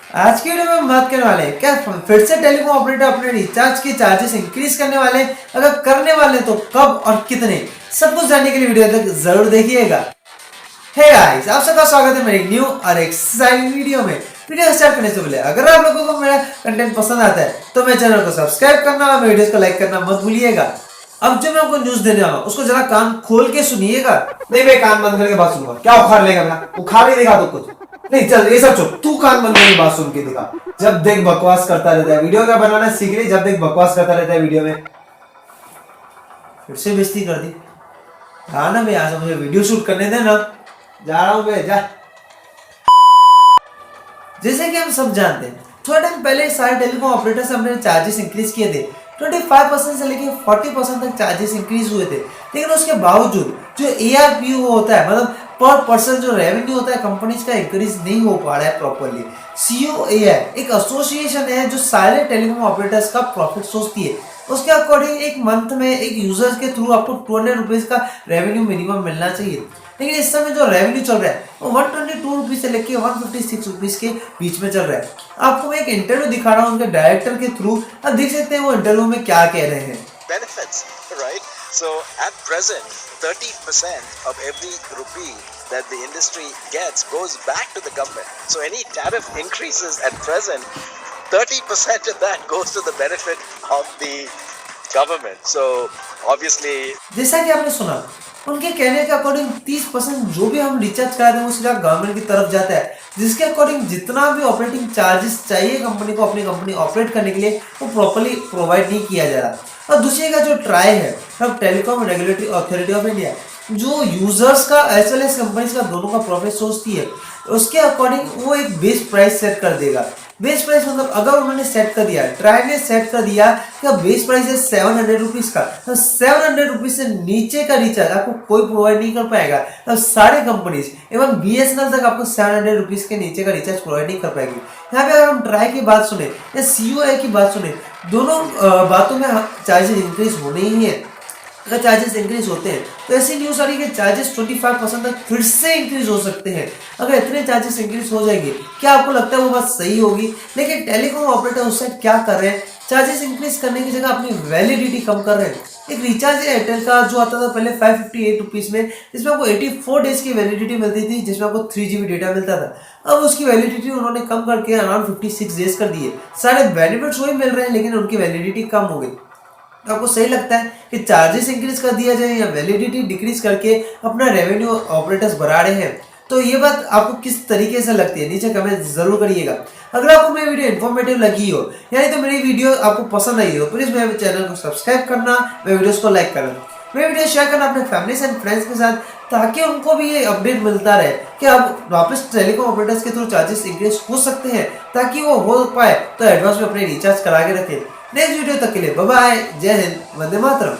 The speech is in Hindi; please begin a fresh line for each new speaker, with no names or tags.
आज की वीडियो में हम बात करने वाले हैं क्या फिर से टेलीकॉम ऑपरेटर अपने रिचार्ज के चार्जेस इंक्रीज करने वाले हैं। अगर करने वाले तो कब और कितने, सब कुछ जानने के लिए वीडियो तक जरूर देखिएगा। हे गाइस, आप सबका स्वागत है मेरी न्यू और एक्साइटिंग वीडियो में। वीडियो स्टार्ट करने से पहले अगर आप लोगों को मेरा कंटेंट पसंद आता है तो मेरे चैनल को सब्सक्राइब करना और मेरे वीडियोस को लाइक करना मत भूलिएगा। अब जो मैं आपको न्यूज देने वाला हूँ उसको जरा कान खोल के सुनिएगा। नहीं, मैं कान बंद करके बात सुनूंगा। क्या उखाड़ लेगा? मेरा उखाड़ ही देगा तो कुछ नहीं। चल ये सब चुप, तू कान बंद करके बात सुन के दिखा। जब देख बकवास करता रहता है, वीडियो क्या बनाना सीख रही, जब देख बकवास करता रहता है वीडियो में। फिर से बेइज्जती कर दी। हाँ ना, मैं आज मुझे वीडियो शूट करने दे ना, जा रहा हूँ मैं, जा। जैसे कि हम सब जानते हैं, थोड़ा टाइम पहले सारे टेलीकॉम ऑपरेटर्स अपने चार्जेस इंक्रीज किए थे। 25% से लेकर 40% तक चार्जेस इंक्रीज हुए थे। लेकिन उसके बावजूद जो ARPU होता है, मतलब पर पर्सन जो रेवेन्यू होता है कंपनीज का, इंक्रीज नहीं हो पा रहा है प्रॉपर्ली। COAI एक एसोसिएशन है जो सारे टेलीकॉम ऑपरेटर्स का प्रॉफिट सोचती है। उसके अकॉर्डिंग एक मंथ में एक यूजर्स के थ्रू आपको 200 रुपीज का रेवेन्यू मिनिमम मिलना चाहिए। लेकिन इस समय जो रेवेन्यू चल रहा है वो 122 रुपीज से लेकर 156 रुपीज के बीच में चल रहा है। आपको मैं एक इंटरव्यू दिखा रहा हूँ उनके डायरेक्टर के थ्रू। आप देख सकते हैं वो इंटरव्यू में क्या कह रहे हैं।
Benefits, right? So at present, 30% of every rupee that the industry gets goes back to the government. So any tariff increases at present, 30% of that goes to the benefit of the government. So obviously,
जैसा कि आपने सुना, उनके कहने के अकॉर्डिंग 30% जो भी हम रिचार्ज कराते हैं वो सीधा गवर्नमेंट की तरफ जाता है, जिसके अकॉर्डिंग जितना भी ऑपरेटिंग चार्जेस चाहिए कंपनी को अपनी कंपनी ऑपरेट करने के लिए वो प्रॉपर्ली प्रोवाइड नहीं किया जा रहा। और दूसरी का जो ट्राई है अब telecom regulatory authority of India, जो यूजर्स का एज वेल एज कंपनीज का दोनों का प्रॉफिट सोचती है, उसके अकॉर्डिंग वो एक बेस प्राइस सेट कर देगा। बेस प्राइस मतलब अगर उन्होंने सेट कर दिया, ट्राई ने सेट कर दिया कि बेस प्राइस है 700 रुपीज का, तो 700 रुपीज से नीचे का रिचार्ज आपको कोई प्रोवाइड नहीं कर पाएगा। तो सारे कंपनीज एवं BSNL तक आपको 700 रुपीज के नीचे का रिचार्ज प्रोवाइड नहीं कर पाएगी। यहाँ पे अगर हम ट्राई की बात सुने या COAI की बात सुने, दोनों बातों में चार्जेस इंक्रीज होने ही है। अगर चार्जेस इंक्रीज होते हैं तो ऐसी न्यूज आ रही है कि चार्जेस 25% तक फिर से इंक्रीज हो सकते हैं। अगर इतने चार्जेस इंक्रीज हो जाएंगे, क्या आपको लगता है वो बात सही होगी? लेकिन टेलीकॉम ऑपरेटर उस साइड क्या कर रहे हैं, चार्जेस इंक्रीज करने की जगह अपनी वैलिडिटी कम कर रहे हैं। एक रिचार्ज है एयरटेल का जो आता था पहले 558 रुपीज में, जिसमें आपको 84 डेज की वैलिडिटी मिलती थी, जिसमें आपको 3 GB डेटा मिलता था। अब उसकी वैलिडिटी उन्होंने कम करके अराउंड 56 डेज कर दी है। सारे बेनिफिट्स वही मिल रहे हैं लेकिन उनकी वैलिडिटी कम हो गई। तो आपको सही लगता है कि चार्जेस इंक्रीज कर दिया जाए या वैलिडिटी डिक्रीज करके अपना रेवेन्यू ऑपरेटर्स बढ़ा रहे हैं? तो ये बात आपको किस तरीके से लगती है, नीचे कमेंट जरूर करिएगा। अगर आपको मेरी वीडियो इन्फॉर्मेटिव लगी हो यानी तो मेरी वीडियो आपको पसंद आई हो, प्लीज मेरे चैनल को सब्सक्राइब करना, मेरे वीडियोस को लाइक करना, मेरे वीडियो शेयर करना अपने फैमिली एंड फ्रेंड्स के साथ, ताकि उनको भी ये अपडेट मिलता रहे कि अब वापस टेलीकॉम ऑपरेटर्स के थ्रू चार्जेस इंक्रीज हो सकते हैं, ताकि वो हो पाए तो एडवांस में अपने रिचार्ज करा के रखें। नेक्स्ट वीडियो तक के लिए बाय बाय, जय हिंद, वंदे मातरम।